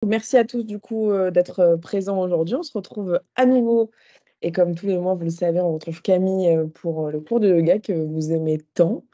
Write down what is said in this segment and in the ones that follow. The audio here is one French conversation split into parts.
Merci à tous du coup d'être présents aujourd'hui. On se retrouve à nouveau et comme tous les mois, vous le savez, on retrouve Camille pour le cours de yoga que vous aimez tant.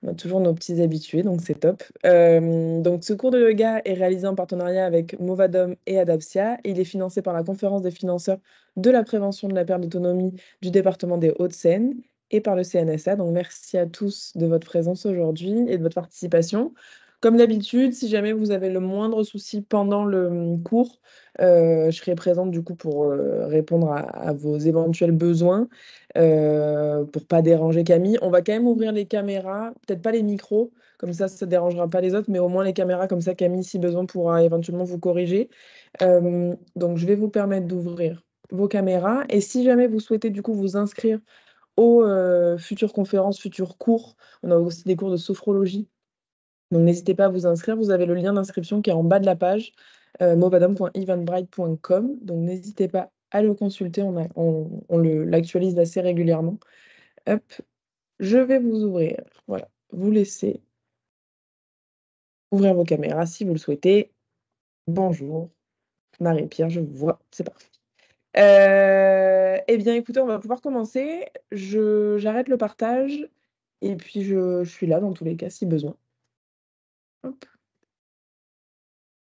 On a toujours nos petits habitués, donc c'est top. Donc ce cours de yoga est réalisé en partenariat avec Movadom et Adapsia. Et il est financé par la Conférence des financeurs de la prévention de la perte d'autonomie du département des Hauts-de-Seine et par le CNSA. Donc merci à tous de votre présence aujourd'hui et de votre participation. Comme d'habitude, si jamais vous avez le moindre souci pendant le cours, je serai présente du coup pour répondre à vos éventuels besoins, pour pas déranger Camille. On va quand même ouvrir les caméras, peut-être pas les micros, comme ça dérangera pas les autres, mais au moins les caméras, comme ça Camille, si besoin, pourra éventuellement vous corriger. Donc je vais vous permettre d'ouvrir vos caméras. Et si jamais vous souhaitez du coup vous inscrire aux futures conférences, futurs cours, on a aussi des cours de sophrologie. Donc n'hésitez pas à vous inscrire, vous avez le lien d'inscription qui est en bas de la page, movadom.eventbrite.com. Donc n'hésitez pas à le consulter, l'actualise assez régulièrement. Hop, je vais vous ouvrir. Voilà, vous laissez ouvrir vos caméras si vous le souhaitez. Bonjour, Marie-Pierre, je vous vois, c'est parfait. Eh bien, écoutez, on va pouvoir commencer. J'arrête le partage et puis je suis là dans tous les cas si besoin. Hop,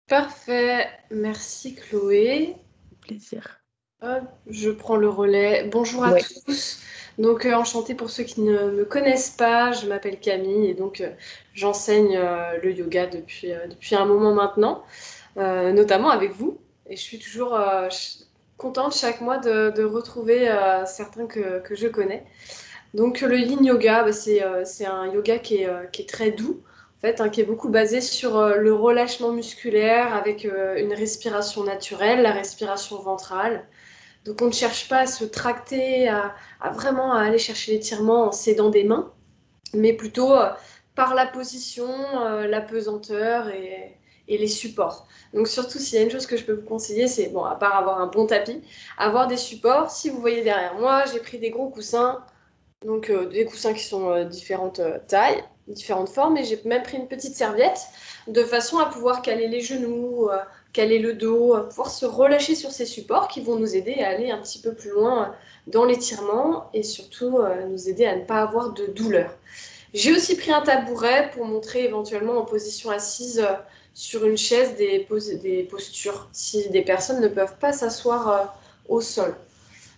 Parfait, merci Chloé. plaisir. Hop, je prends le relais. Bonjour à Ouais. tous. Donc enchantée pour ceux qui ne me connaissent pas, je m'appelle Camille et donc j'enseigne le yoga depuis un moment maintenant, notamment avec vous. Et je suis toujours contente chaque mois de retrouver certains que je connais. Donc le yin yoga, c'est un yoga qui est très doux, en fait, hein, qui est beaucoup basé sur le relâchement musculaire avec une respiration naturelle, la respiration ventrale. Donc on ne cherche pas à se tracter, à vraiment à aller chercher l'étirement en s'aidant des mains, mais plutôt par la position, la pesanteur et les supports. Donc surtout s'il y a une chose que je peux vous conseiller, c'est, bon, à part avoir un bon tapis, avoir des supports. Si vous voyez derrière moi, j'ai pris des gros coussins, donc des coussins qui sont différentes tailles, différentes formes, et j'ai même pris une petite serviette de façon à pouvoir caler les genoux, caler le dos, pouvoir se relâcher sur ces supports qui vont nous aider à aller un petit peu plus loin dans l'étirement et surtout nous aider à ne pas avoir de douleur. J'ai aussi pris un tabouret pour montrer éventuellement en position assise sur une chaise des postures si des personnes ne peuvent pas s'asseoir au sol.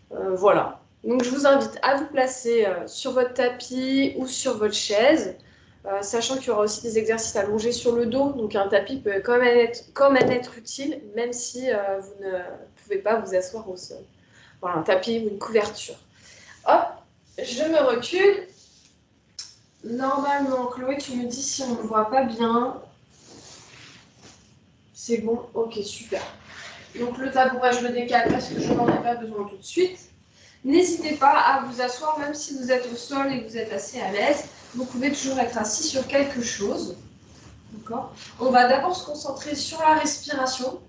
Voilà. Donc je vous invite à vous placer sur votre tapis ou sur votre chaise, sachant qu'il y aura aussi des exercices allongés sur le dos. Donc un tapis peut quand même être utile, même si vous ne pouvez pas vous asseoir au sol. Voilà, un tapis ou une couverture. Hop, je me recule. Normalement, Chloé, tu me dis si on ne voit pas bien. C'est bon, ok, super. Donc le tabouret, je le décale parce que je n'en ai pas besoin tout de suite. N'hésitez pas à vous asseoir, même si vous êtes au sol et que vous êtes assez à l'aise. Vous pouvez toujours être assis sur quelque chose. D'accord ? On va d'abord se concentrer sur la respiration,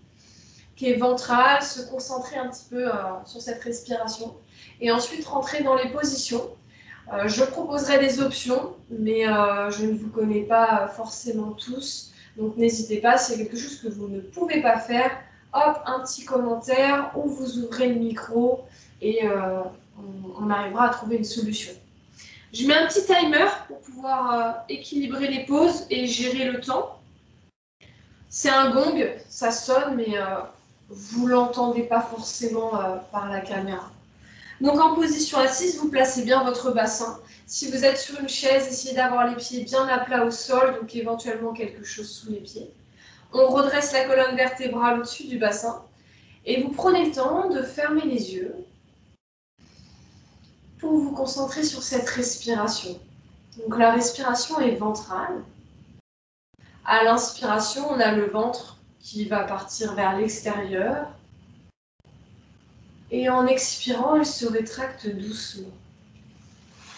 qui est ventrale, se concentrer un petit peu sur cette respiration. Et ensuite rentrer dans les positions. Je proposerai des options, mais je ne vous connais pas forcément tous. Donc n'hésitez pas, s'il y a quelque chose que vous ne pouvez pas faire, hop, un petit commentaire ou vous ouvrez le micro et on arrivera à trouver une solution. Je mets un petit timer pour pouvoir équilibrer les pauses et gérer le temps. C'est un gong, ça sonne, mais vous ne l'entendez pas forcément par la caméra. Donc en position assise, vous placez bien votre bassin. Si vous êtes sur une chaise, essayez d'avoir les pieds bien à plat au sol, donc éventuellement quelque chose sous les pieds. On redresse la colonne vertébrale au-dessus du bassin et vous prenez le temps de fermer les yeux pour vous concentrer sur cette respiration. Donc la respiration est ventrale. À l'inspiration, on a le ventre qui va partir vers l'extérieur. Et en expirant, il se rétracte doucement.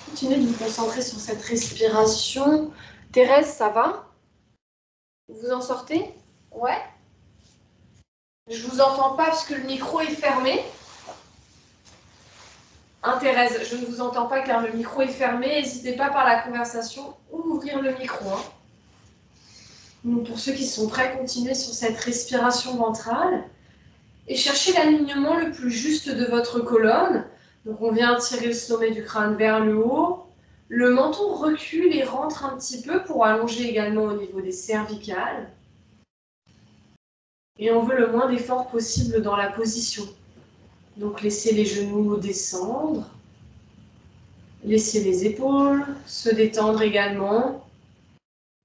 Continuez de vous concentrer sur cette respiration. Thérèse, ça va? Vous en sortez? Ouais? Je vous entends pas parce que le micro est fermé. Hein, Thérèse, je ne vous entends pas car le micro est fermé. N'hésitez pas par la conversation ou ouvrir le micro. Hein. Donc, pour ceux qui sont prêts, continuez sur cette respiration ventrale et cherchez l'alignement le plus juste de votre colonne. Donc, on vient tirer le sommet du crâne vers le haut. Le menton recule et rentre un petit peu pour allonger également au niveau des cervicales. Et on veut le moins d'effort possible dans la position. Donc, laissez les genoux descendre. Laissez les épaules se détendre également.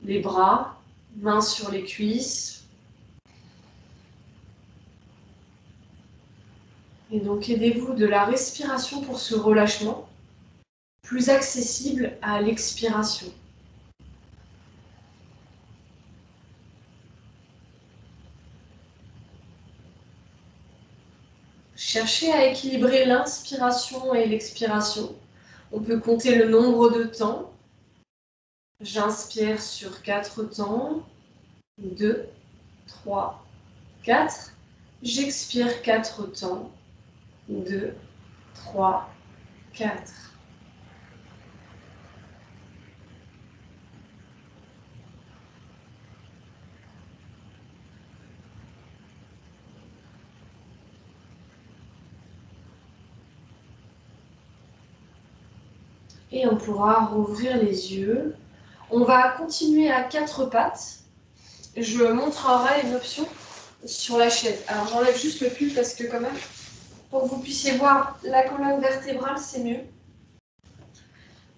Les bras, mains sur les cuisses. Et donc, aidez-vous de la respiration pour ce relâchement, plus accessible à l'expiration. Cherchez à équilibrer l'inspiration et l'expiration. On peut compter le nombre de temps. J'inspire sur 4 temps. 2, 3, 4. J'expire 4 temps. 2, 3, 4. Et on pourra rouvrir les yeux. On va continuer à 4 pattes. Je montrerai une option sur la chaise. Alors j'enlève juste le pull parce que quand même, pour que vous puissiez voir la colonne vertébrale, c'est mieux.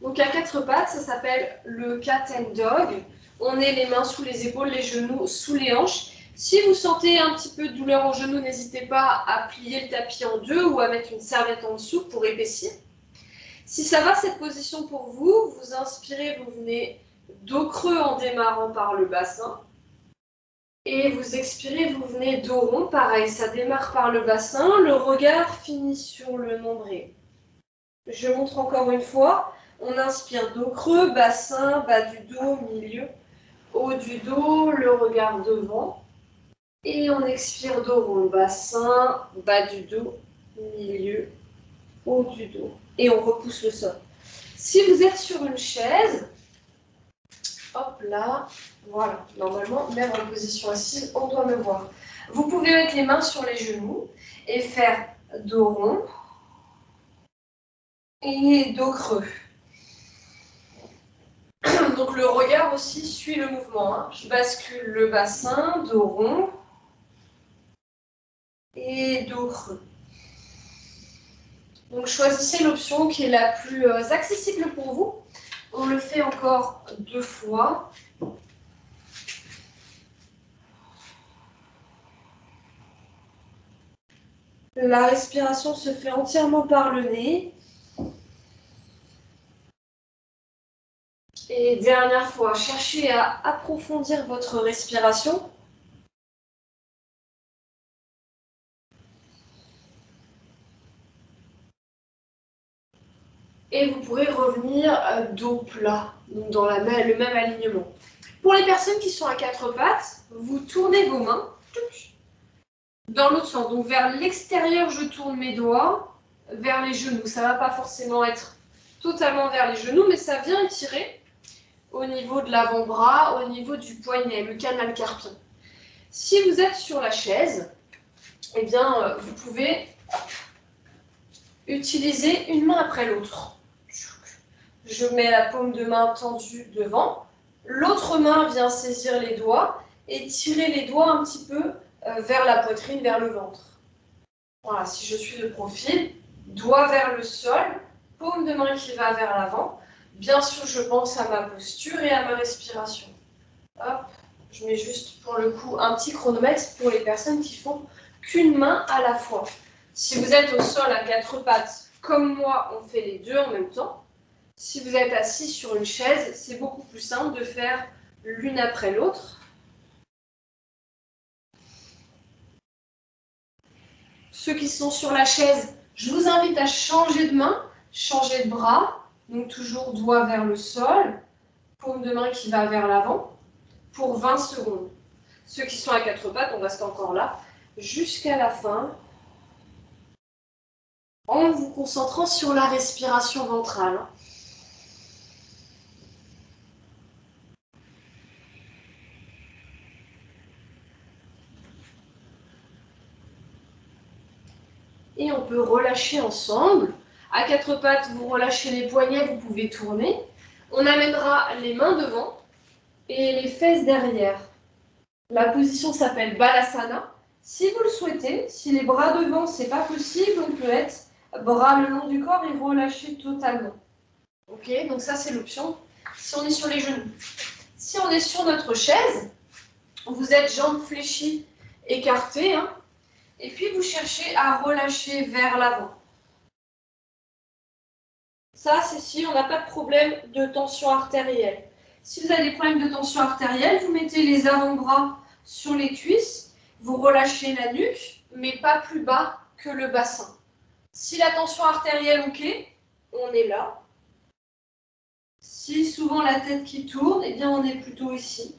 Donc à 4 pattes, ça s'appelle le cat and dog. On est les mains sous les épaules, les genoux sous les hanches. Si vous sentez un petit peu de douleur au genou, n'hésitez pas à plier le tapis en deux ou à mettre une serviette en dessous pour épaissir. Si ça va cette position pour vous, vous inspirez, vous venez dos creux en démarrant par le bassin. Et vous expirez, vous venez dos rond, pareil, ça démarre par le bassin, le regard finit sur le nombril. Je montre encore une fois, on inspire dos creux, bassin, bas du dos, milieu, haut du dos, le regard devant. Et on expire dos rond, bassin, bas du dos, milieu, haut du dos. Et on repousse le sol. Si vous êtes sur une chaise, hop là, voilà, normalement, même en position assise, on doit me voir. Vous pouvez mettre les mains sur les genoux et faire dos rond et dos creux. Donc le regard aussi suit le mouvement. Hein. Je bascule le bassin, dos rond et dos creux. Donc choisissez l'option qui est la plus accessible pour vous. On le fait encore 2 fois. La respiration se fait entièrement par le nez. Et dernière fois, cherchez à approfondir votre respiration. Et vous pourrez revenir dos plat, donc dans le même alignement. Pour les personnes qui sont à 4 pattes, vous tournez vos mains dans l'autre sens. Donc vers l'extérieur, je tourne mes doigts, vers les genoux. Ça ne va pas forcément être totalement vers les genoux, mais ça vient étirer au niveau de l'avant-bras, au niveau du poignet, le canal carpien. Si vous êtes sur la chaise, eh bien, vous pouvez utiliser une main après l'autre. Je mets la paume de main tendue devant. L'autre main vient saisir les doigts et tirer les doigts un petit peu vers la poitrine, vers le ventre. Voilà, si je suis de profil, doigt vers le sol, paume de main qui va vers l'avant. Bien sûr, je pense à ma posture et à ma respiration. Hop, je mets juste pour le coup un petit chronomètre pour les personnes qui font qu'une main à la fois. Si vous êtes au sol à 4 pattes, comme moi, on fait les deux en même temps. Si vous êtes assis sur une chaise, c'est beaucoup plus simple de faire l'une après l'autre. Ceux qui sont sur la chaise, je vous invite à changer de main, changer de bras. Donc toujours doigt vers le sol, paume de main qui va vers l'avant pour 20 secondes. Ceux qui sont à 4 pattes, on reste encore là jusqu'à la fin en vous concentrant sur la respiration ventrale. Et on peut relâcher ensemble. À quatre pattes, vous relâchez les poignets, vous pouvez tourner. On amènera les mains devant et les fesses derrière. La position s'appelle Balasana. Si vous le souhaitez, si les bras devant, c'est pas possible, on peut être bras le long du corps et relâcher totalement. Ok, donc ça c'est l'option. Si on est sur les genoux. Si on est sur notre chaise, vous êtes jambes fléchies, écartées, hein, et puis vous cherchez à relâcher vers l'avant. Ça, c'est si on n'a pas de problème de tension artérielle. Si vous avez des problèmes de tension artérielle, vous mettez les avant-bras sur les cuisses, vous relâchez la nuque, mais pas plus bas que le bassin. Si la tension artérielle, ok, on est là. Si souvent la tête qui tourne, eh bien on est plutôt ici.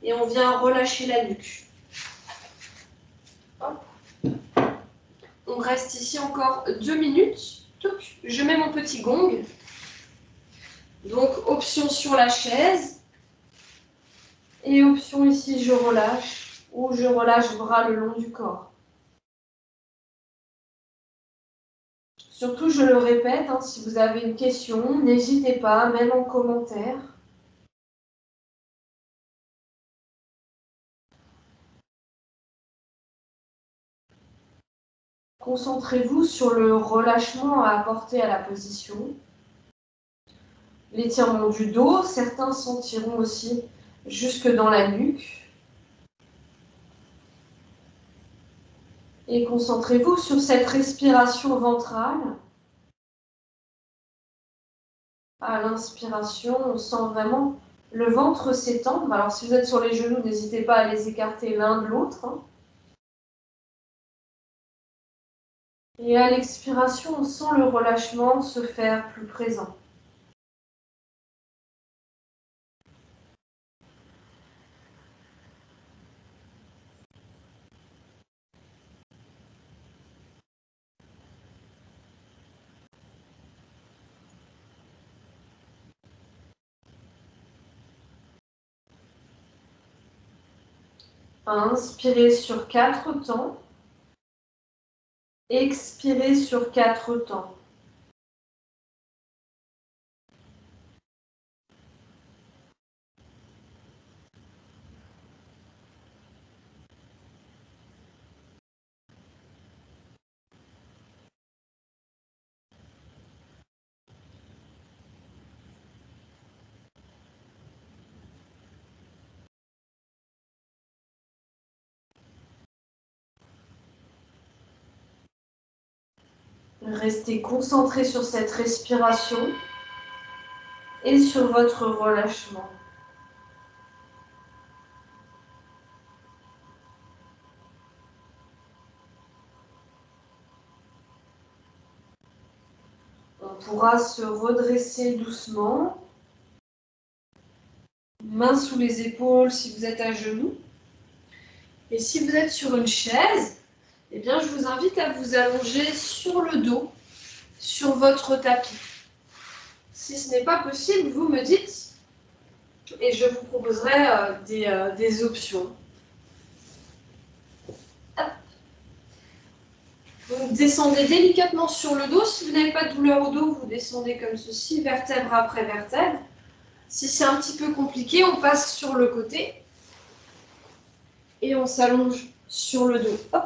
Et on vient relâcher la nuque. Hop. On reste ici encore 2 minutes. Je mets mon petit gong. Donc, option sur la chaise. Et option ici, je relâche. Ou je relâche bras le long du corps. Surtout, je le répète, hein, si vous avez une question, n'hésitez pas, même en commentaire. Concentrez-vous sur le relâchement à apporter à la position. L'étirement du dos, certains sentiront aussi jusque dans la nuque. Et concentrez-vous sur cette respiration ventrale. À l'inspiration, on sent vraiment le ventre s'étendre. Alors si vous êtes sur les genoux, n'hésitez pas à les écarter l'un de l'autre. Hein. Et à l'expiration, on sent le relâchement se faire plus présent. Inspirez sur 4 temps. Expirez sur 4 temps. Restez concentré sur cette respiration et sur votre relâchement. On pourra se redresser doucement. Mains sous les épaules si vous êtes à genoux. Et si vous êtes sur une chaise, eh bien, je vous invite à vous allonger sur le dos, sur votre tapis. Si ce n'est pas possible, vous me dites et je vous proposerai des options. Hop. Donc, descendez délicatement sur le dos. Si vous n'avez pas de douleur au dos, vous descendez comme ceci, vertèbre après vertèbre. Si c'est un petit peu compliqué, on passe sur le côté et on s'allonge sur le dos. Hop.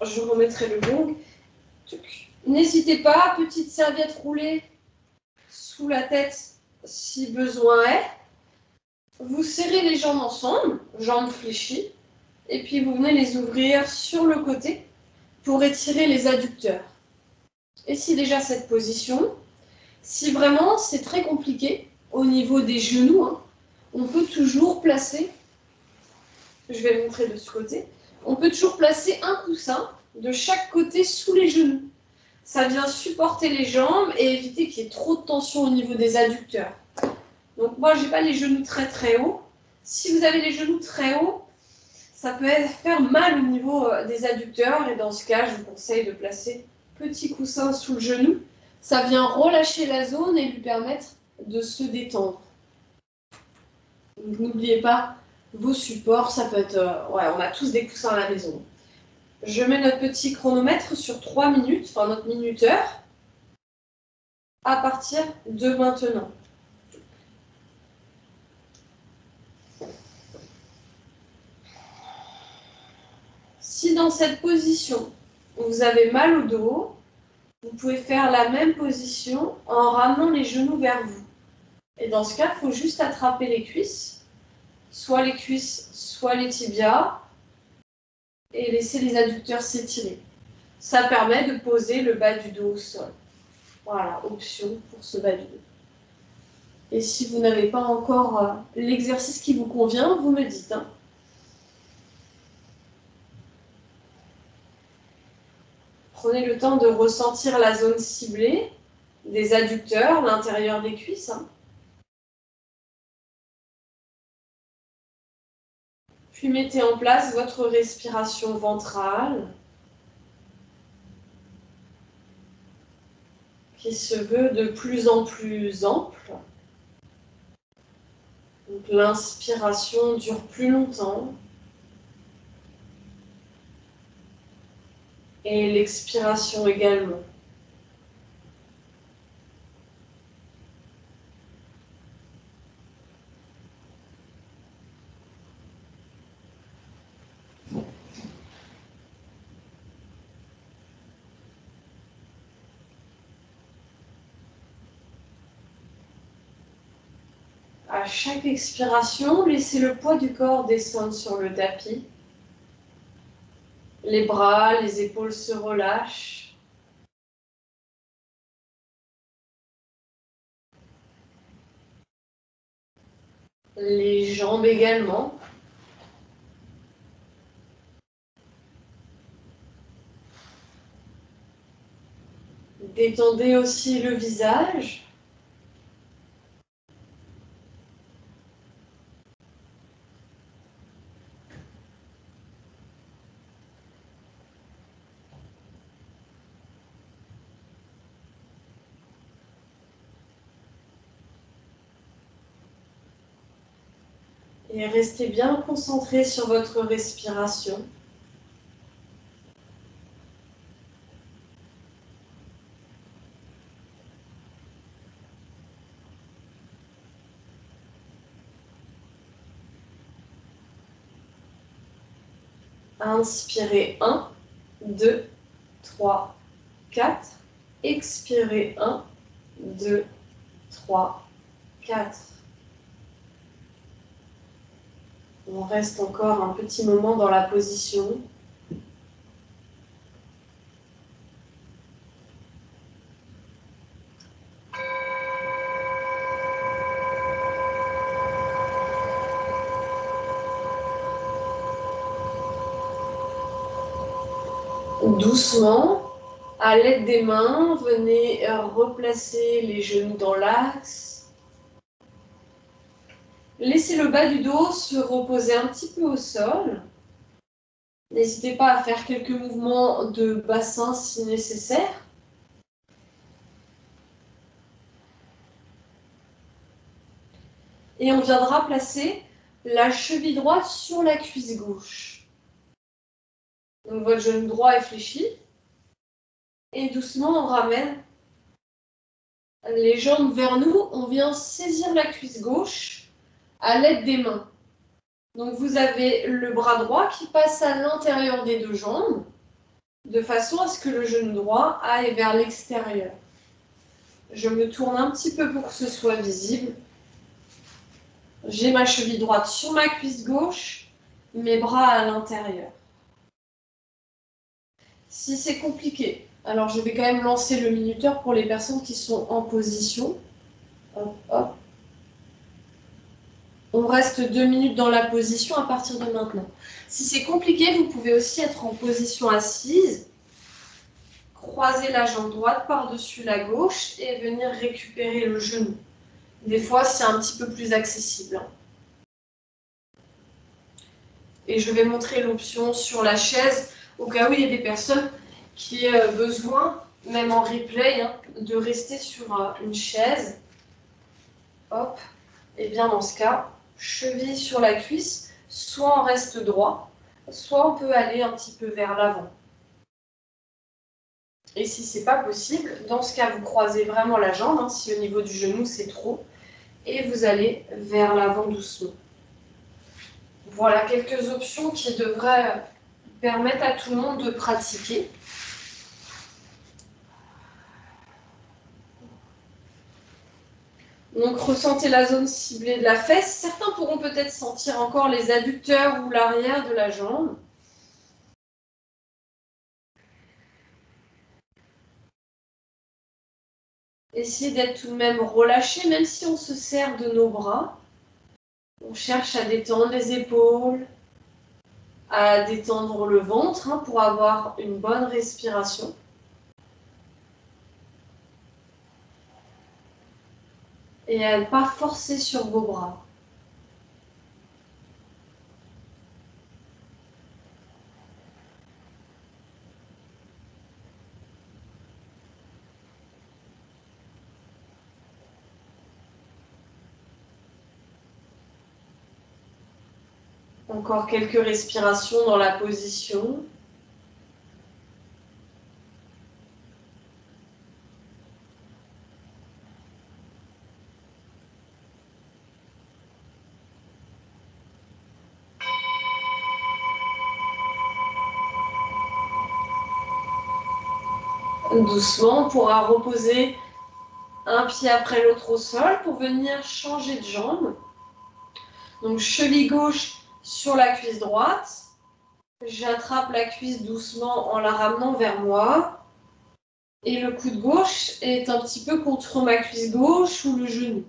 Je remettrai le gong. N'hésitez pas, petite serviette roulée sous la tête si besoin est. Vous serrez les jambes ensemble, jambes fléchies, et puis vous venez les ouvrir sur le côté pour étirer les adducteurs. Et si déjà cette position, si vraiment c'est très compliqué au niveau des genoux, hein, on peut toujours placer, je vais le montrer de ce côté, on peut toujours placer un coussin de chaque côté sous les genoux. Ça vient supporter les jambes et éviter qu'il y ait trop de tension au niveau des adducteurs. Donc moi, je n'ai pas les genoux très très hauts. Si vous avez les genoux très hauts, ça peut faire mal au niveau des adducteurs. Et dans ce cas, je vous conseille de placer petit coussin sous le genou. Ça vient relâcher la zone et lui permettre de se détendre. Donc n'oubliez pas vos supports. Ça peut être... on a tous des coussins à la maison. Je mets notre petit chronomètre sur 3 minutes, enfin notre minuteur, à partir de maintenant. Si dans cette position, vous avez mal au dos, vous pouvez faire la même position en ramenant les genoux vers vous. Et dans ce cas, il faut juste attraper les cuisses, soit les tibias, et laisser les adducteurs s'étirer. Ça permet de poser le bas du dos au sol. Voilà, option pour ce bas du dos. Et si vous n'avez pas encore l'exercice qui vous convient, vous me dites. Hein. Prenez le temps de ressentir la zone ciblée des adducteurs, l'intérieur des cuisses. Hein. Puis mettez en place votre respiration ventrale qui se veut de plus en plus ample. Donc l'inspiration dure plus longtemps. Et l'expiration également. À chaque expiration, laissez le poids du corps descendre sur le tapis. Les bras, les épaules se relâchent. Les jambes également. Détendez aussi le visage. Et restez bien concentré sur votre respiration. Inspirez 1, 2, 3, 4. Expirez 1, 2, 3, 4. On reste encore un petit moment dans la position. Doucement, à l'aide des mains, venez replacer les genoux dans l'axe. Laissez le bas du dos se reposer un petit peu au sol. N'hésitez pas à faire quelques mouvements de bassin si nécessaire. Et on viendra placer la cheville droite sur la cuisse gauche. Donc votre genou droit est fléchi. Et doucement, on ramène les jambes vers nous. On vient saisir la cuisse gauche à l'aide des mains. Donc vous avez le bras droit qui passe à l'intérieur des deux jambes, de façon à ce que le genou droit aille vers l'extérieur. Je me tourne un petit peu pour que ce soit visible. J'ai ma cheville droite sur ma cuisse gauche, mes bras à l'intérieur. Si c'est compliqué, alors je vais quand même lancer le minuteur pour les personnes qui sont en position. Hop, hop. On reste 2 minutes dans la position à partir de maintenant. Si c'est compliqué, vous pouvez aussi être en position assise, croiser la jambe droite par-dessus la gauche et venir récupérer le genou. Des fois, c'est un petit peu plus accessible. Et je vais montrer l'option sur la chaise, au cas où il y a des personnes qui aient besoin, même en replay, de rester sur une chaise. Hop. Et bien dans ce cas, cheville sur la cuisse, soit on reste droit, soit on peut aller un petit peu vers l'avant. Et si ce n'est pas possible, dans ce cas, vous croisez vraiment la jambe, hein, si au niveau du genou c'est trop, et vous allez vers l'avant doucement. Voilà quelques options qui devraient permettre à tout le monde de pratiquer. Donc ressentez la zone ciblée de la fesse. Certains pourront peut-être sentir encore les adducteurs ou l'arrière de la jambe. Essayez d'être tout de même relâché, même si on se sert de nos bras. On cherche à détendre les épaules, à détendre le ventre hein, pour avoir une bonne respiration. Et à ne pas forcer sur vos bras. Encore quelques respirations dans la position. Doucement, on pourra reposer un pied après l'autre au sol pour venir changer de jambe. Donc cheville gauche sur la cuisse droite. J'attrape la cuisse doucement en la ramenant vers moi. Et le coude gauche est un petit peu contre ma cuisse gauche ou le genou.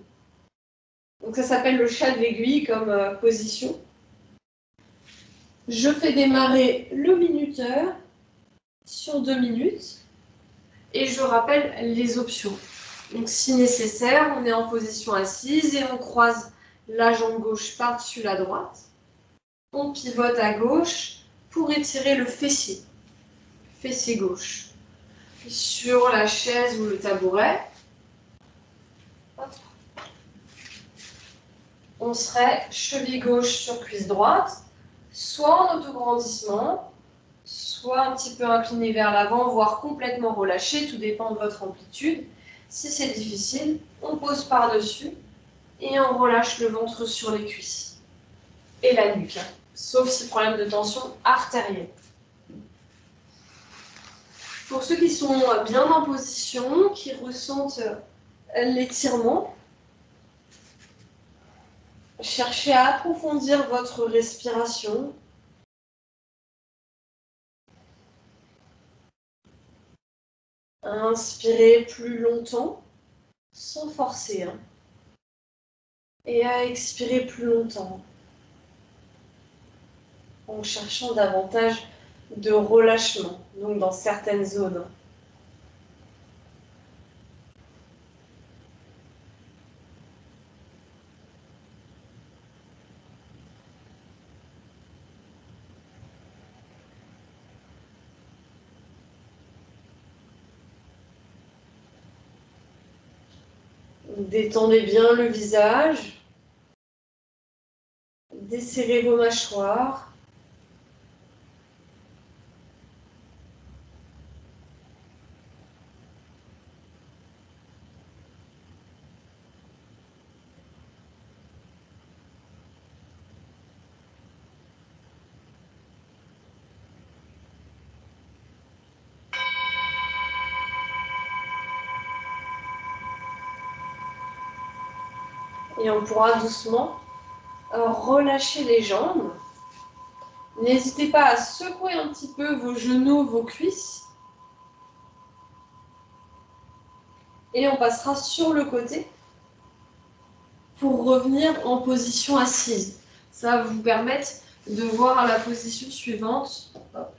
Donc ça s'appelle le chat de l'aiguille comme position. Je fais démarrer le minuteur sur 2 minutes. Et je rappelle les options. Donc si nécessaire, on est en position assise et on croise la jambe gauche par-dessus la droite. On pivote à gauche pour étirer le fessier gauche. Sur la chaise ou le tabouret, on serait cheville gauche sur cuisse droite, soit en autograndissement, soit un petit peu incliné vers l'avant, voire complètement relâché, tout dépend de votre amplitude. Si c'est difficile, on pose par-dessus et on relâche le ventre sur les cuisses et la nuque, sauf si problème de tension artérielle. Pour ceux qui sont bien en position, qui ressentent l'étirement, cherchez à approfondir votre respiration. Inspirez plus longtemps, sans forcer. Hein. Et à expirer plus longtemps, en cherchant davantage de relâchement, donc dans certaines zones. Détendez bien le visage, desserrez vos mâchoires. Et on pourra doucement relâcher les jambes. N'hésitez pas à secouer un petit peu vos genoux, vos cuisses. Et on passera sur le côté pour revenir en position assise. Ça va vous permettre de voir la position suivante. Hop.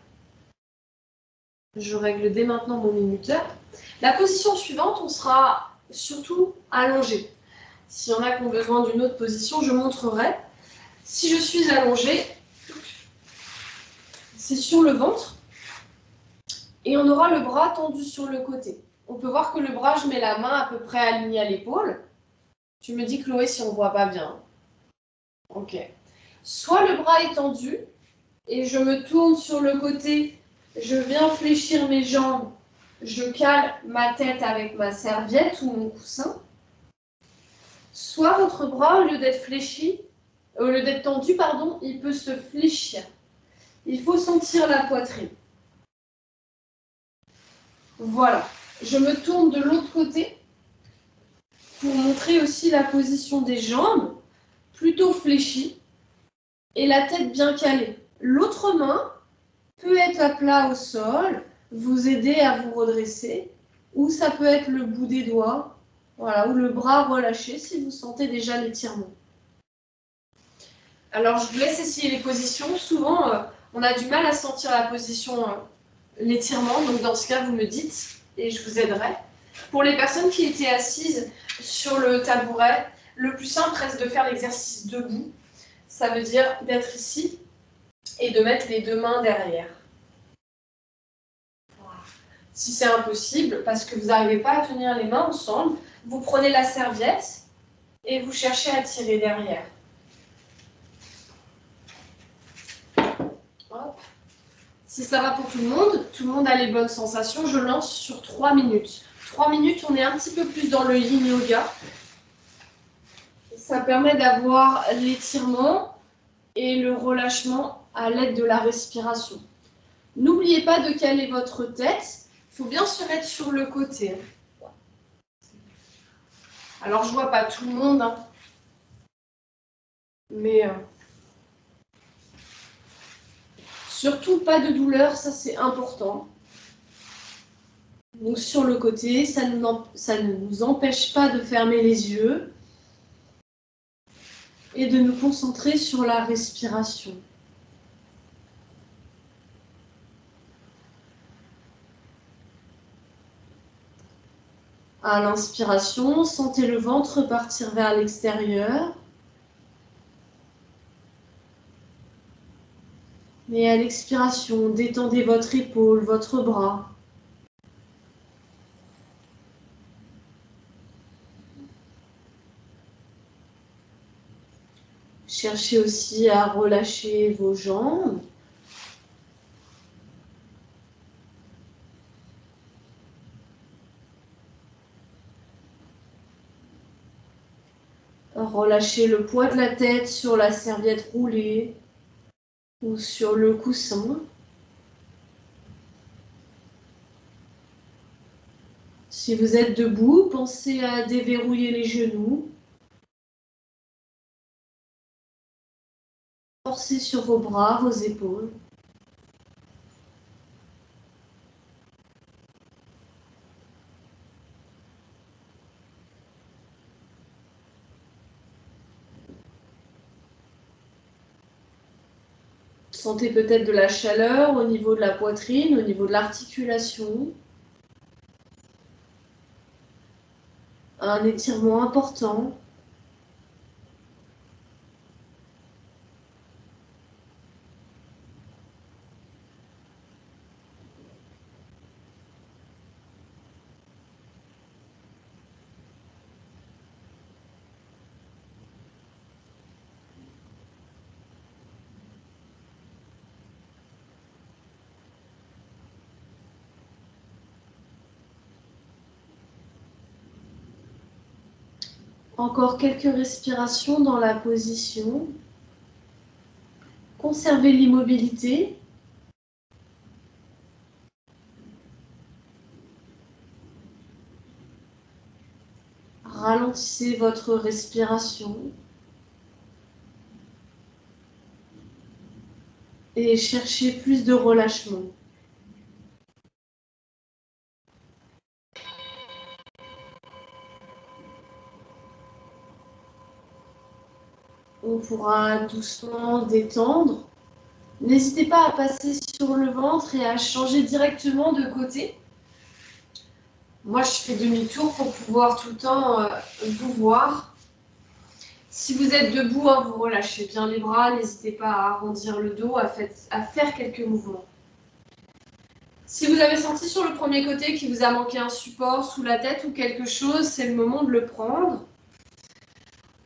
Je règle dès maintenant mon minuteur. La position suivante, on sera surtout allongé. S'il y en a qui ont besoin d'une autre position, je montrerai. Si je suis allongée, c'est sur le ventre et on aura le bras tendu sur le côté. On peut voir que le bras, je mets la main à peu près alignée à l'épaule. Tu me dis, Chloé, si on ne voit pas bien. Ok. Soit le bras est tendu et je me tourne sur le côté, je viens fléchir mes jambes je cale ma tête avec ma serviette ou mon coussin, soit votre bras, au lieu d'être fléchi, au lieu d'être tendu, pardon, il peut se fléchir. Il faut sentir la poitrine. Voilà. Je me tourne de l'autre côté pour montrer aussi la position des jambes, plutôt fléchie, et la tête bien calée. L'autre main peut être à plat au sol, vous aider à vous redresser, ou ça peut être le bout des doigts, voilà, ou le bras relâché si vous sentez déjà l'étirement. Alors, je vous laisse essayer les positions. Souvent, on a du mal à sentir la position, l'étirement. Donc, dans ce cas, vous me dites et je vous aiderai. Pour les personnes qui étaient assises sur le tabouret, le plus simple reste de faire l'exercice debout. Ça veut dire d'être ici et de mettre les deux mains derrière. Voilà. Si c'est impossible, parce que vous n'arrivez pas à tenir les mains ensemble, vous prenez la serviette et vous cherchez à tirer derrière. Hop. Si ça va pour tout le monde a les bonnes sensations, je lance sur 3 minutes. 3 minutes, on est un petit peu plus dans le yin yoga. Ça permet d'avoir l'étirement et le relâchement à l'aide de la respiration. N'oubliez pas de caler votre tête. Il faut bien se mettre sur le côté. Alors, je ne vois pas tout le monde, hein. Mais surtout pas de douleur, ça c'est important. Donc sur le côté, ça ne nous empêche pas de fermer les yeux et de nous concentrer sur la respiration. À l'inspiration, sentez le ventre partir vers l'extérieur. Et à l'expiration, détendez votre épaule, votre bras. Cherchez aussi à relâcher vos jambes. Relâchez le poids de la tête sur la serviette roulée ou sur le coussin. Si vous êtes debout, pensez à déverrouiller les genoux. Forcez sur vos bras, vos épaules. Sentez peut-être de la chaleur au niveau de la poitrine, au niveau de l'articulation. Un étirement important. Encore quelques respirations dans la position. Conservez l'immobilité. Ralentissez votre respiration. Et cherchez plus de relâchement. On pourra doucement détendre. N'hésitez pas à passer sur le ventre et à changer directement de côté. Moi, je fais demi-tour pour pouvoir tout le temps vous voir. Si vous êtes debout, vous relâchez bien les bras. N'hésitez pas à arrondir le dos, à faire quelques mouvements. Si vous avez senti sur le premier côté qu'il vous a manqué un support sous la tête ou quelque chose, c'est le moment de le prendre.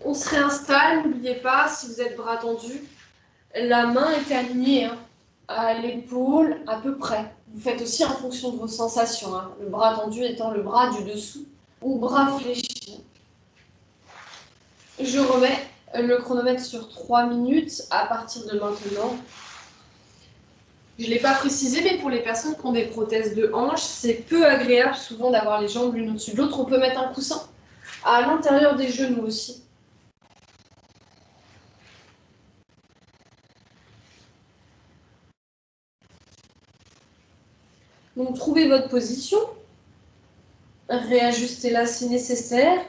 On se réinstalle, n'oubliez pas, si vous êtes bras tendus, la main est alignée. à l'épaule, à peu près. Vous faites aussi en fonction de vos sensations, hein. Le bras tendu étant le bras du dessous ou bras fléchi. Je remets le chronomètre sur 3 minutes à partir de maintenant. Je ne l'ai pas précisé, mais pour les personnes qui ont des prothèses de hanche, c'est peu agréable souvent d'avoir les jambes l'une au-dessus de l'autre. On peut mettre un coussin à l'intérieur des genoux aussi. Donc trouvez votre position, réajustez-la si nécessaire,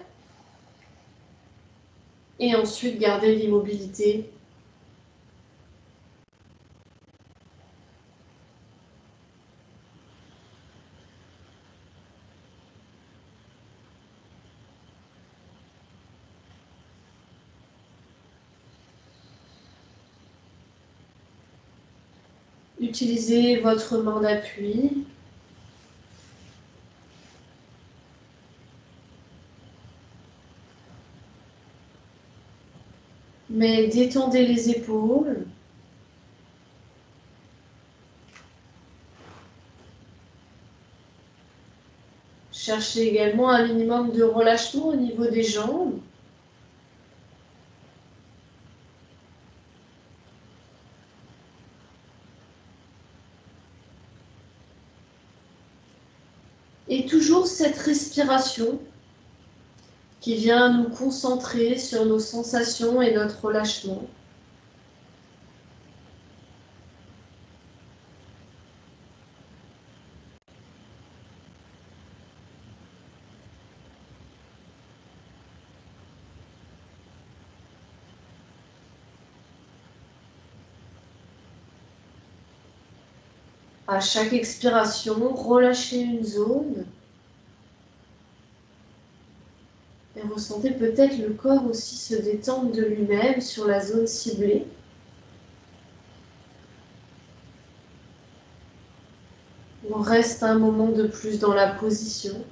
et ensuite gardez l'immobilité. Utilisez votre main d'appui. Mais détendez les épaules. Cherchez également un minimum de relâchement au niveau des jambes. Et toujours cette respiration qui vient nous concentrer sur nos sensations et notre relâchement. À chaque expiration, relâchez une zone. Et ressentez peut-être le corps aussi se détendre de lui-même sur la zone ciblée. On reste un moment de plus dans la position.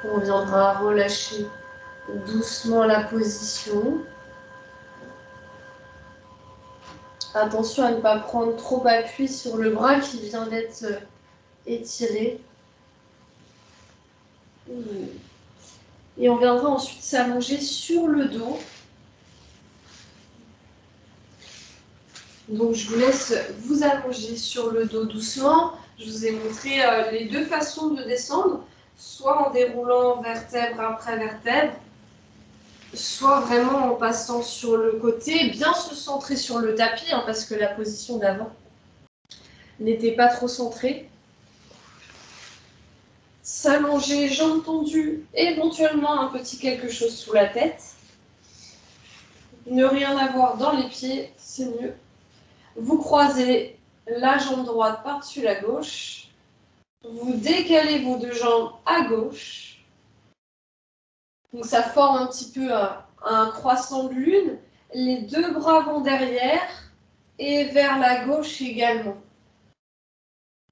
On viendra relâcher doucement la position. Attention à ne pas prendre trop appui sur le bras qui vient d'être étiré. Et on viendra ensuite s'allonger sur le dos. Donc je vous laisse vous allonger sur le dos doucement. Je vous ai montré les deux façons de descendre, soit en déroulant vertèbre après vertèbre, soit vraiment en passant sur le côté, bien se centrer sur le tapis, hein, parce que la position d'avant n'était pas trop centrée. S'allonger, jambes tendues, éventuellement un petit quelque chose sous la tête. Ne rien avoir dans les pieds, c'est mieux. Vous croisez la jambe droite par-dessus la gauche. Vous décalez vos deux jambes à gauche. Donc ça forme un petit peu un croissant de lune. Les deux bras vont derrière et vers la gauche également.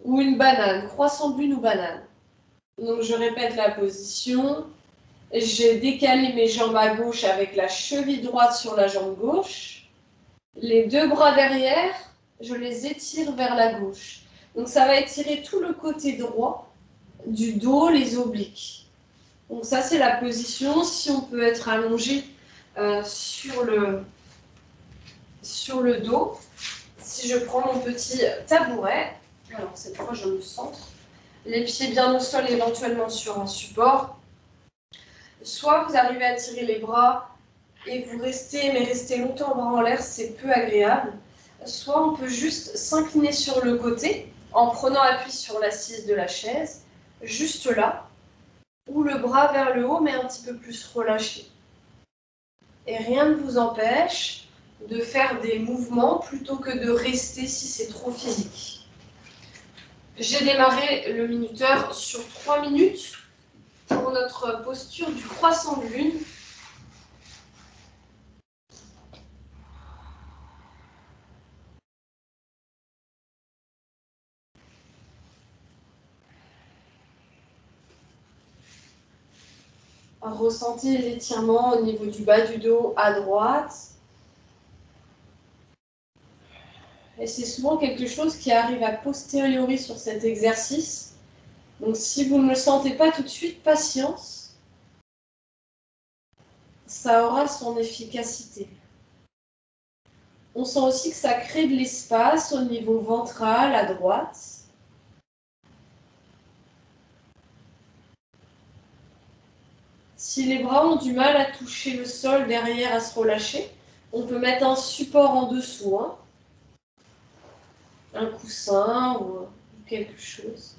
Ou une banane, croissant de lune ou banane. Donc je répète la position. J'ai décalé mes jambes à gauche avec la cheville droite sur la jambe gauche. Les deux bras derrière, je les étire vers la gauche. Donc ça va étirer tout le côté droit du dos, les obliques. Donc ça c'est la position. Si on peut être allongé sur le dos. Si je prends mon petit tabouret, alors cette fois je me centre. les pieds bien au sol, éventuellement sur un support. Soit vous arrivez à tirer les bras et vous restez, mais rester longtemps bras en l'air, c'est peu agréable. Soit on peut juste s'incliner sur le côté en prenant appui sur l'assise de la chaise, juste là, ou le bras vers le haut, mais un petit peu plus relâché. Et rien ne vous empêche de faire des mouvements plutôt que de rester si c'est trop physique. J'ai démarré le minuteur sur 3 minutes pour notre posture du croissant de lune. Ressentez l'étirement au niveau du bas du dos à droite. Et c'est souvent quelque chose qui arrive a posteriori sur cet exercice. Donc si vous ne le sentez pas tout de suite, patience. Ça aura son efficacité. On sent aussi que ça crée de l'espace au niveau ventral à droite. Si les bras ont du mal à toucher le sol derrière, à se relâcher, on peut mettre un support en dessous, hein. Un coussin ou quelque chose.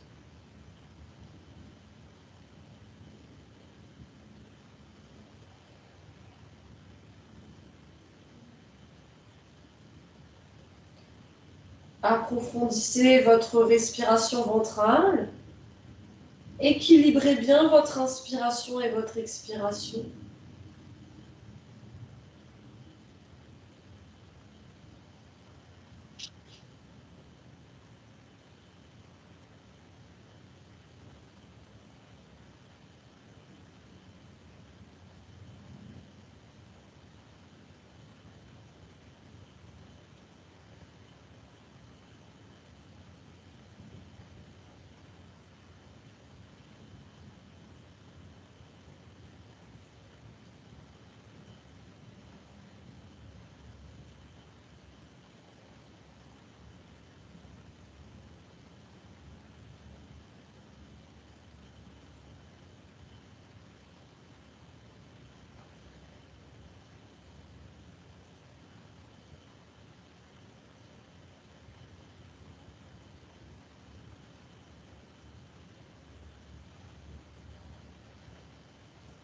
Approfondissez votre respiration ventrale. Équilibrez bien votre inspiration et votre expiration.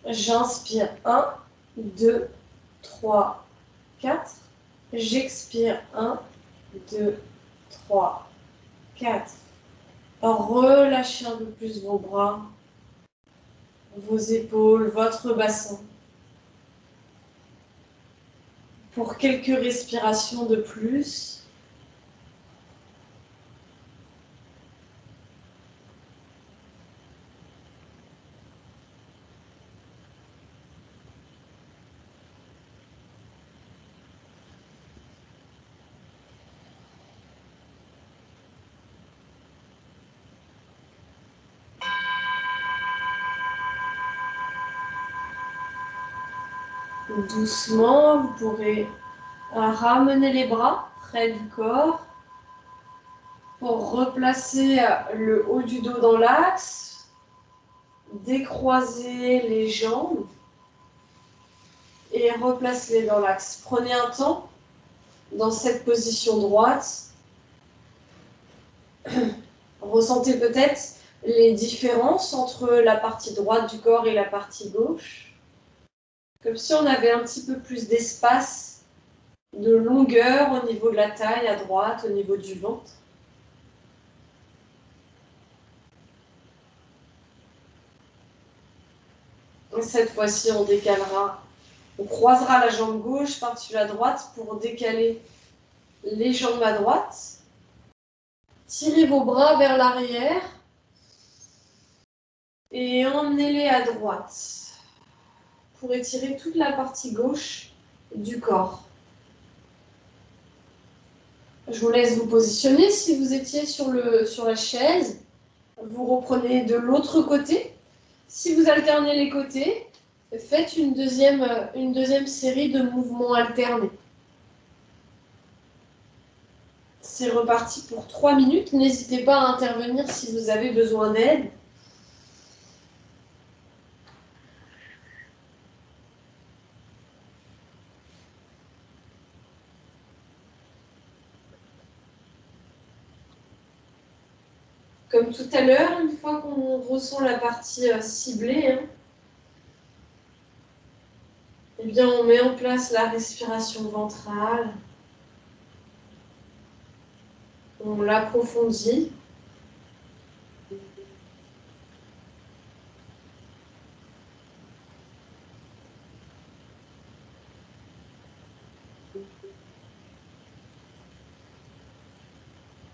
J'inspire 1, 2, 3, 4. J'expire 1, 2, 3, 4. Relâchez un peu plus vos bras, vos épaules, votre bassin. Pour quelques respirations de plus. Doucement, vous pourrez ramener les bras près du corps pour replacer le haut du dos dans l'axe, décroiser les jambes et replacer-les dans l'axe. Prenez un temps dans cette position droite. Ressentez peut-être les différences entre la partie droite du corps et la partie gauche. Comme si on avait un petit peu plus d'espace, de longueur au niveau de la taille à droite, au niveau du ventre. Et cette fois-ci, on décalera, on croisera la jambe gauche par-dessus la droite pour décaler les jambes à droite. Tirez vos bras vers l'arrière et emmenez-les à droite pour étirer toute la partie gauche du corps. Je vous laisse vous positionner. Si vous étiez sur la chaise, vous reprenez de l'autre côté. Si vous alternez les côtés, faites une deuxième série de mouvements alternés. C'est reparti pour 3 minutes. N'hésitez pas à intervenir si vous avez besoin d'aide. Comme tout à l'heure, une fois qu'on ressent la partie ciblée, eh bien, on met en place la respiration ventrale. On l'approfondit.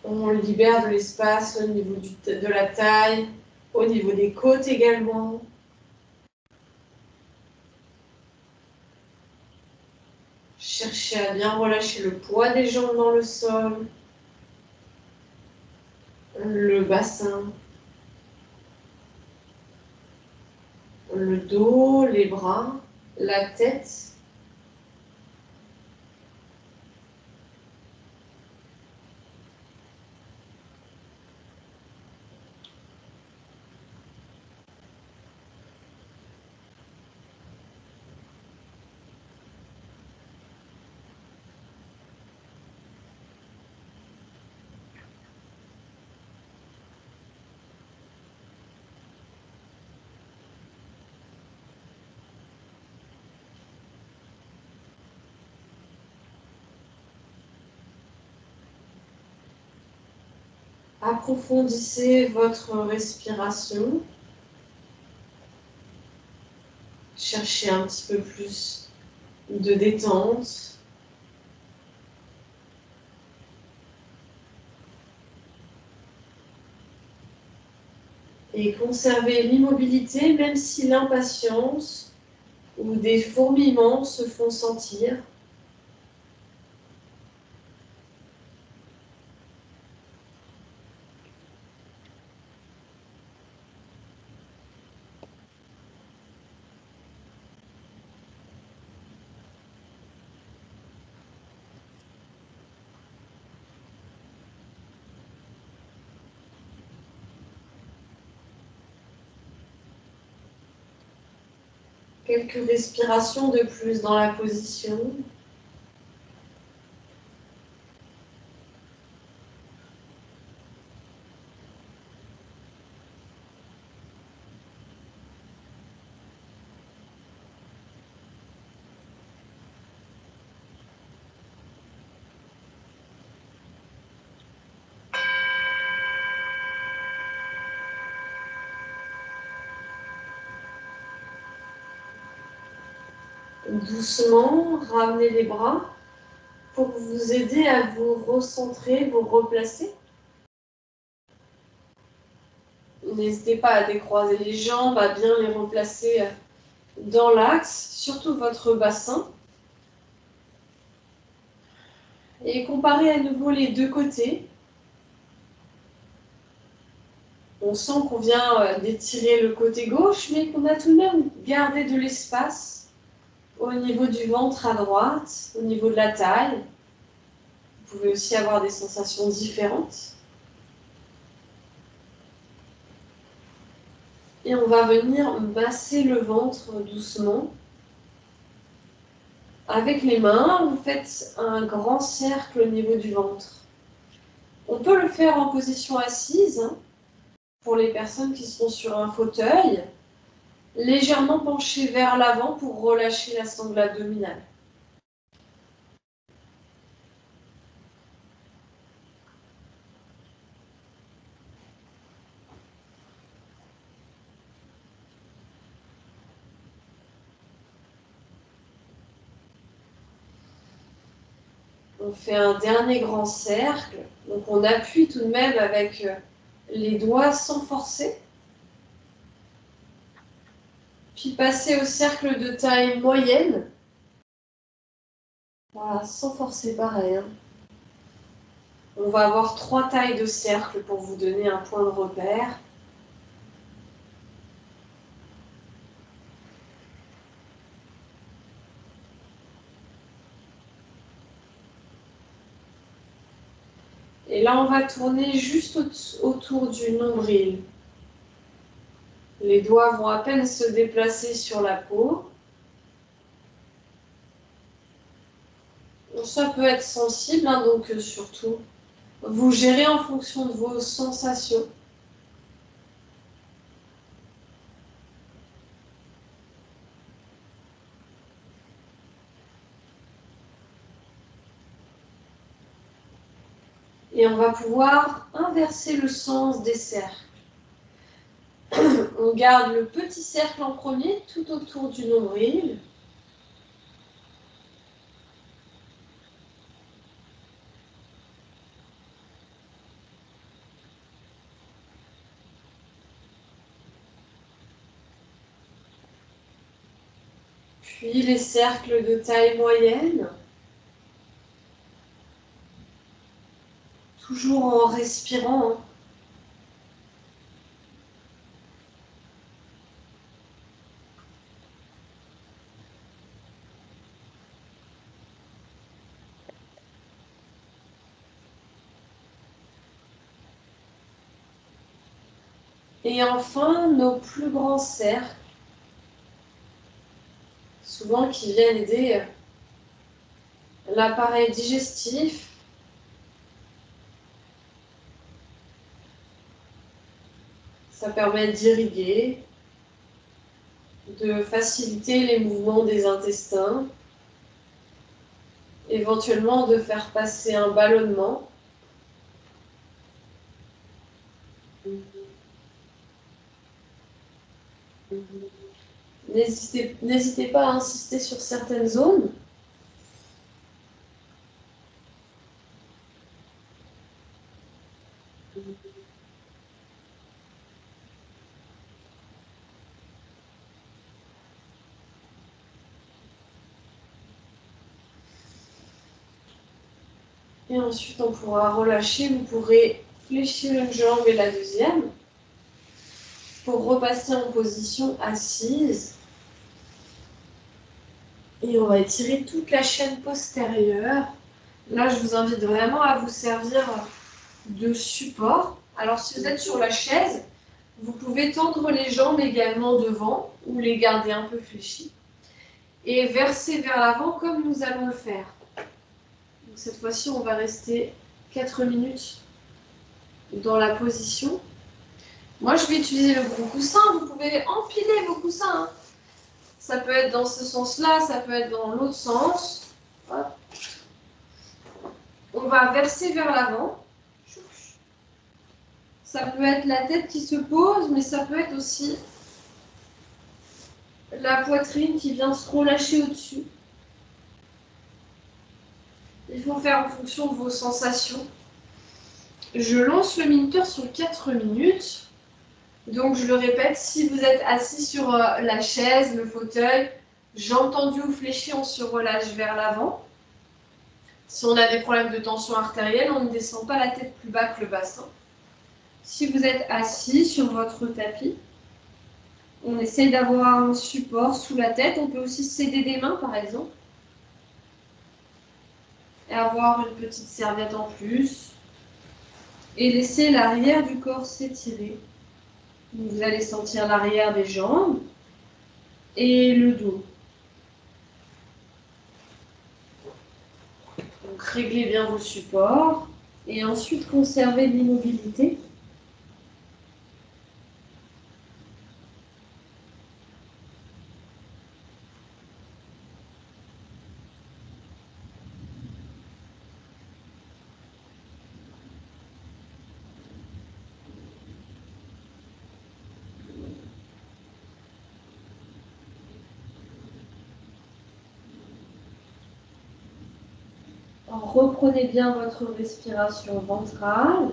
On libère de l'espace au niveau de la taille, au niveau des côtes également. Cherchez à bien relâcher le poids des jambes dans le sol, le bassin, le dos, les bras, la tête. Approfondissez votre respiration. Cherchez un petit peu plus de détente. Et conservez l'immobilité même si l'impatience ou des fourmillements se font sentir. Quelques respirations de plus dans la position. Doucement, ramenez les bras pour vous aider à vous recentrer, vous replacer. N'hésitez pas à décroiser les jambes, à bien les replacer dans l'axe, surtout votre bassin. Et comparez à nouveau les deux côtés. On sent qu'on vient d'étirer le côté gauche, mais qu'on a tout de même gardé de l'espace au niveau du ventre à droite, au niveau de la taille. Vous pouvez aussi avoir des sensations différentes. Et on va venir masser le ventre doucement. Avec les mains, vous faites un grand cercle au niveau du ventre. On peut le faire en position assise, pour les personnes qui sont sur un fauteuil, légèrement penché vers l'avant pour relâcher la sangle abdominale. On fait un dernier grand cercle. Donc on appuie tout de même avec les doigts sans forcer. Puis passer au cercle de taille moyenne. Voilà, sans forcer pareil. On va avoir 3 tailles de cercle pour vous donner un point de repère. Et là, on va tourner juste autour du nombril. Les doigts vont à peine se déplacer sur la peau. Ça peut être sensible, hein, donc surtout, vous gérez en fonction de vos sensations. Et on va pouvoir inverser le sens des cercles. On garde le petit cercle en premier, tout autour du nombril. Puis les cercles de taille moyenne. Toujours en respirant. Et enfin, nos plus grands cercles, souvent qui viennent aider l'appareil digestif. Ça permet d'irriguer, de faciliter les mouvements des intestins, éventuellement de faire passer un ballonnement. N'hésitez pas à insister sur certaines zones. Et ensuite, on pourra relâcher. Vous pourrez fléchir une jambe et la deuxième pour repasser en position assise. Et on va étirer toute la chaîne postérieure. Là, je vous invite vraiment à vous servir de support. Alors, si vous êtes sur la chaise, vous pouvez tendre les jambes également devant ou les garder un peu fléchies et verser vers l'avant comme nous allons le faire. Donc, cette fois-ci, on va rester 4 minutes dans la position. Moi, je vais utiliser le gros coussin. Vous pouvez empiler vos coussins. Ça peut être dans ce sens-là, ça peut être dans l'autre sens. Hop. On va verser vers l'avant. Ça peut être la tête qui se pose, mais ça peut être aussi la poitrine qui vient se relâcher au-dessus. Il faut faire en fonction de vos sensations. Je lance le minuteur sur 4 minutes. Donc, je le répète, si vous êtes assis sur la chaise, le fauteuil, jambes tendues ou fléchies, on se relâche vers l'avant. Si on a des problèmes de tension artérielle, on ne descend pas la tête plus bas que le bassin. Si vous êtes assis sur votre tapis, on essaye d'avoir un support sous la tête. On peut aussi s'aider des mains, par exemple. Et avoir une petite serviette en plus. Et laisser l'arrière du corps s'étirer. Vous allez sentir l'arrière des jambes et le dos. Donc réglez bien vos supports et ensuite conservez l'immobilité. Reprenez bien votre respiration ventrale.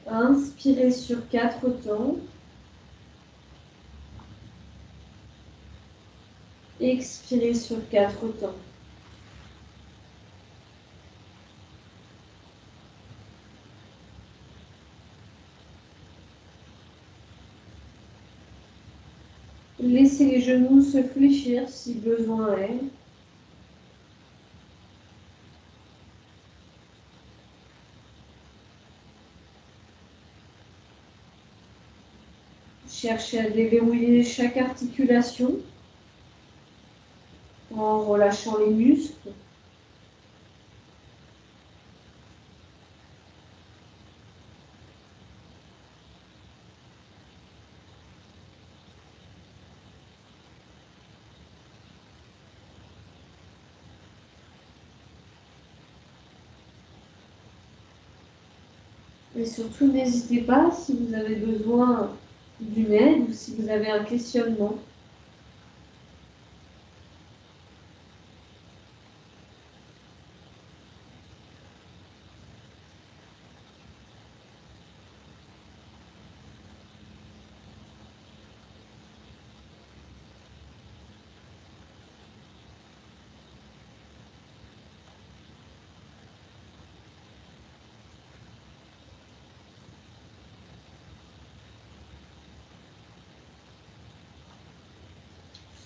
Inspirez sur 4 temps. Expirez sur 4 temps. Laissez les genoux se fléchir si besoin est. Cherchez à déverrouiller chaque articulation en relâchant les muscles. Et surtout, n'hésitez pas si vous avez besoin d'une aide ou si vous avez un questionnement.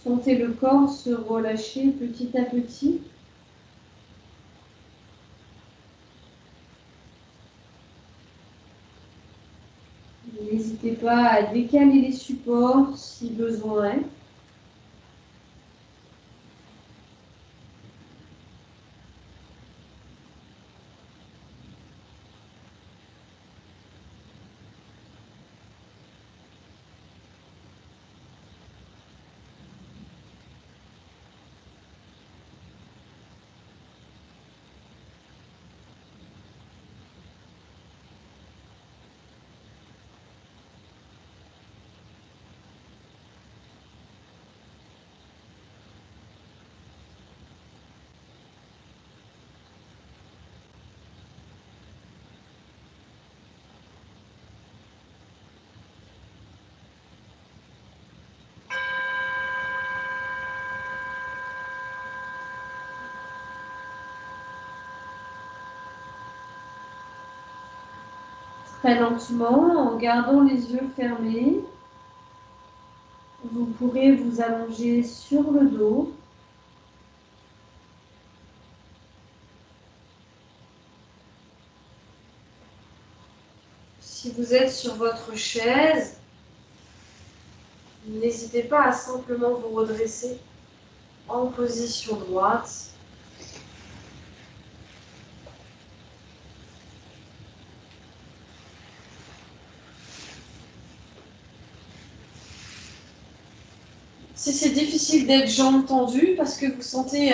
Sentez le corps se relâcher petit à petit. N'hésitez pas à décaler les supports si besoin est. Très lentement, en gardant les yeux fermés, vous pourrez vous allonger sur le dos. Si vous êtes sur votre chaise, n'hésitez pas à simplement vous redresser en position droite. Si c'est difficile d'être jambes tendues parce que vous sentez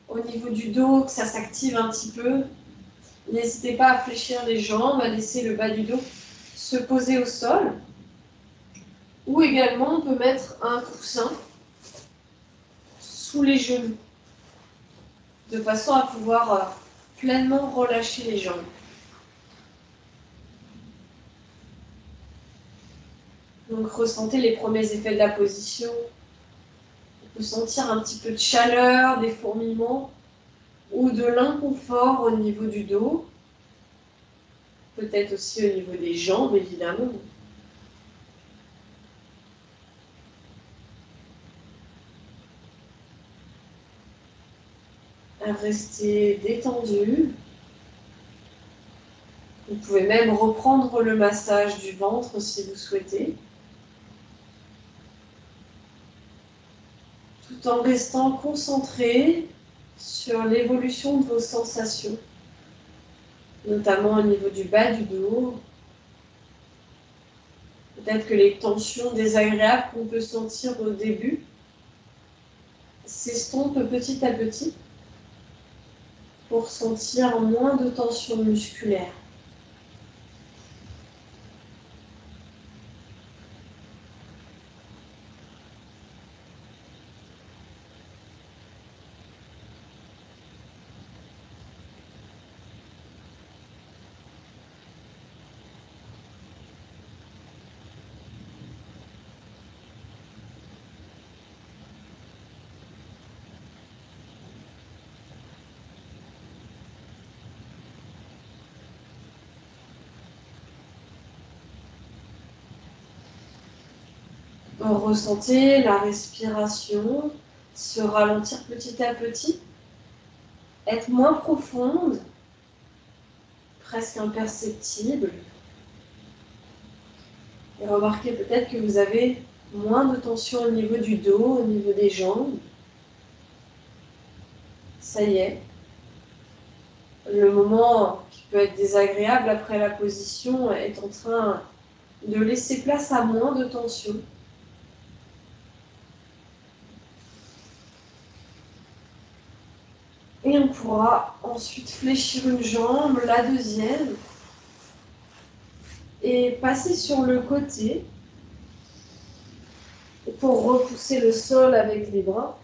au niveau du dos que ça s'active un petit peu, n'hésitez pas à fléchir les jambes, à laisser le bas du dos se poser au sol. Ou également, on peut mettre un coussin sous les genoux, de façon à pouvoir pleinement relâcher les jambes. Donc ressentez les premiers effets de la position. On peut sentir un petit peu de chaleur, des fourmillements ou de l'inconfort au niveau du dos. Peut-être aussi au niveau des jambes, évidemment. Restez détendu. Vous pouvez même reprendre le massage du ventre si vous souhaitez, tout en restant concentré sur l'évolution de vos sensations, notamment au niveau du bas du dos. Peut-être que les tensions désagréables qu'on peut sentir au début s'estompent petit à petit pour sentir moins de tension musculaire. Ressentez la respiration se ralentir petit à petit, être moins profonde, presque imperceptible. Et remarquez peut-être que vous avez moins de tension au niveau du dos, au niveau des jambes. Ça y est. Le moment qui peut être désagréable après la position est en train de laisser place à moins de tension. Et on pourra ensuite fléchir une jambe, la deuxième, et passer sur le côté pour repousser le sol avec les bras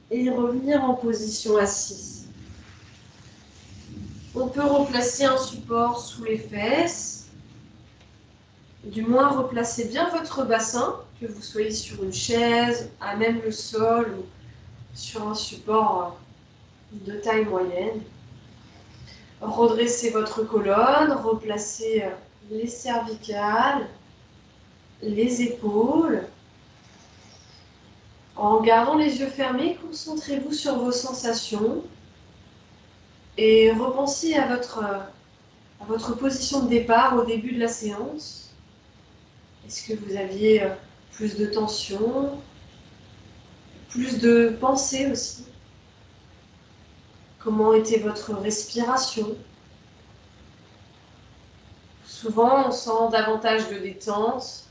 et revenir en position assise. On peut replacer un support sous les fesses, du moins replacez bien votre bassin, que vous soyez sur une chaise, à même le sol ou sur un support de taille moyenne. Redressez votre colonne, replacez les cervicales, les épaules. En gardant les yeux fermés, concentrez-vous sur vos sensations et repensez à votre position de départ au début de la séance. Est-ce que vous aviez plus de tension, plus de pensée aussi? Comment était votre respiration? Souvent, on sent davantage de détente,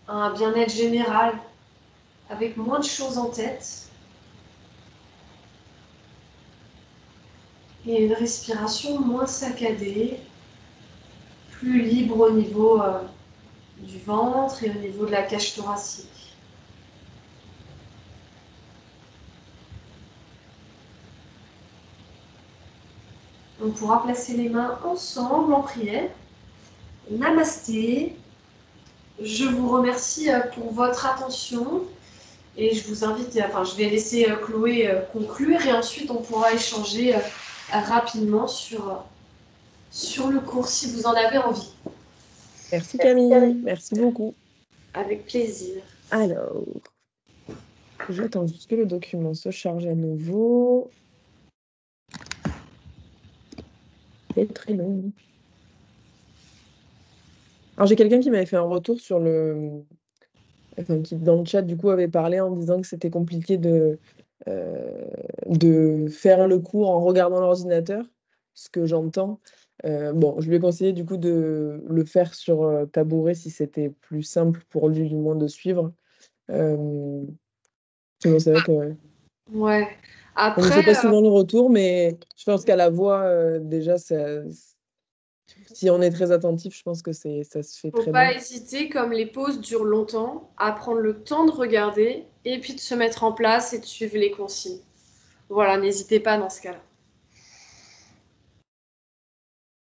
un bien-être général, avec moins de choses en tête, et une respiration moins saccadée, plus libre au niveau du ventre et au niveau de la cage thoracique. On pourra placer les mains ensemble en prière. Namasté. Je vous remercie pour votre attention et je vous invite, je vais laisser Chloé conclure et ensuite on pourra échanger rapidement sur le cours si vous en avez envie. Merci Camille, merci beaucoup. Avec plaisir. Alors, j'attends juste que le document se charge à nouveau. C'est très long. Alors, j'ai quelqu'un qui m'avait fait un retour sur qui dans le chat, du coup, avait parlé en disant que c'était compliqué de faire le cours en regardant l'ordinateur, ce que j'entends. Bon, je lui ai conseillé, du coup, de le faire sur tabouret si c'était plus simple pour lui, du moins, de suivre. Euh, mais c'est vrai que Ouais. on ne Après, fait pas souvent le retour, mais je pense qu'à la voix, déjà, si on est très attentif, je pense que ça se fait faut très pas bien. hésiter, comme les pauses durent longtemps, à prendre le temps de regarder et puis de se mettre en place et de suivre les consignes. Voilà, n'hésitez pas dans ce cas-là.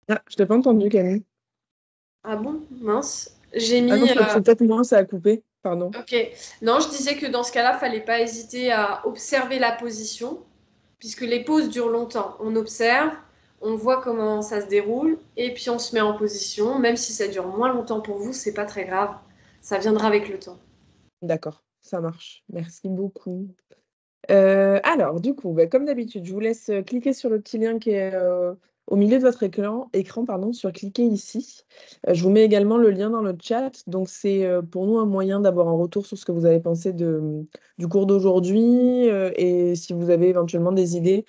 Ah, je t'ai pas entendu, Camille. Ah bon? Mince. J'ai Ah non, mis. c'est peut-être moi, ça a coupé. Pardon. Ok. Non, je disais que dans ce cas-là, fallait pas hésiter à observer la position, puisque les pauses durent longtemps. On observe, on voit comment ça se déroule, et puis on se met en position. Même si ça dure moins longtemps pour vous, c'est pas très grave. Ça viendra avec le temps. D'accord, ça marche. Merci beaucoup. Alors, du coup, bah, comme d'habitude, je vous laisse cliquer sur le petit lien qui est au milieu de votre écran, pardon, sur cliquer ici. Je vous mets également le lien dans le chat. Donc, c'est pour nous un moyen d'avoir un retour sur ce que vous avez pensé du cours d'aujourd'hui et si vous avez éventuellement des idées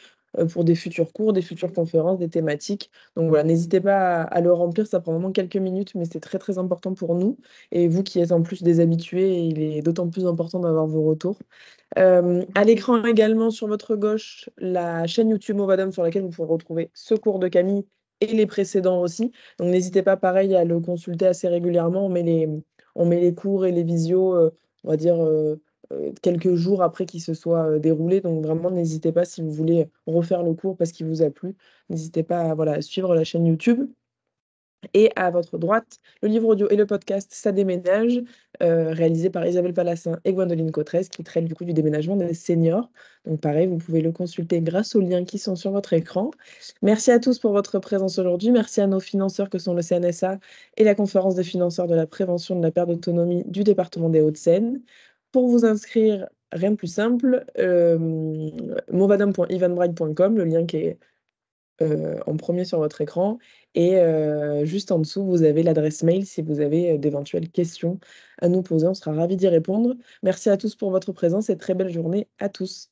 pour des futurs cours, des futures conférences, des thématiques. Donc, voilà, n'hésitez pas à le remplir. Ça prend vraiment quelques minutes, mais c'est très, très important pour nous. Et vous qui êtes en plus des habitués, il est d'autant plus important d'avoir vos retours. À l'écran également sur votre gauche, la chaîne YouTube Movadom sur laquelle vous pourrez retrouver ce cours de Camille et les précédents aussi. Donc n'hésitez pas pareil à le consulter assez régulièrement. On met les cours et les visios, on va dire, quelques jours après qu'ils se soient déroulés. Donc vraiment, n'hésitez pas si vous voulez refaire le cours parce qu'il vous a plu. N'hésitez pas à, voilà, à suivre la chaîne YouTube. Et à votre droite, le livre audio et le podcast Ça déménage, réalisé par Isabelle Palassin et Gwendoline Cotresse, qui traite du coup du déménagement des seniors. Donc pareil, vous pouvez le consulter grâce aux liens qui sont sur votre écran. Merci à tous pour votre présence aujourd'hui. Merci à nos financeurs que sont le CNSA et la Conférence des financeurs de la prévention de la perte d'autonomie du département des Hauts-de-Seine. Pour vous inscrire, rien de plus simple, movadam.ivanbride.com, le lien qui est en premier sur votre écran. Et juste en dessous, vous avez l'adresse mail si vous avez d'éventuelles questions à nous poser. On sera ravis d'y répondre. Merci à tous pour votre présence et très belle journée à tous.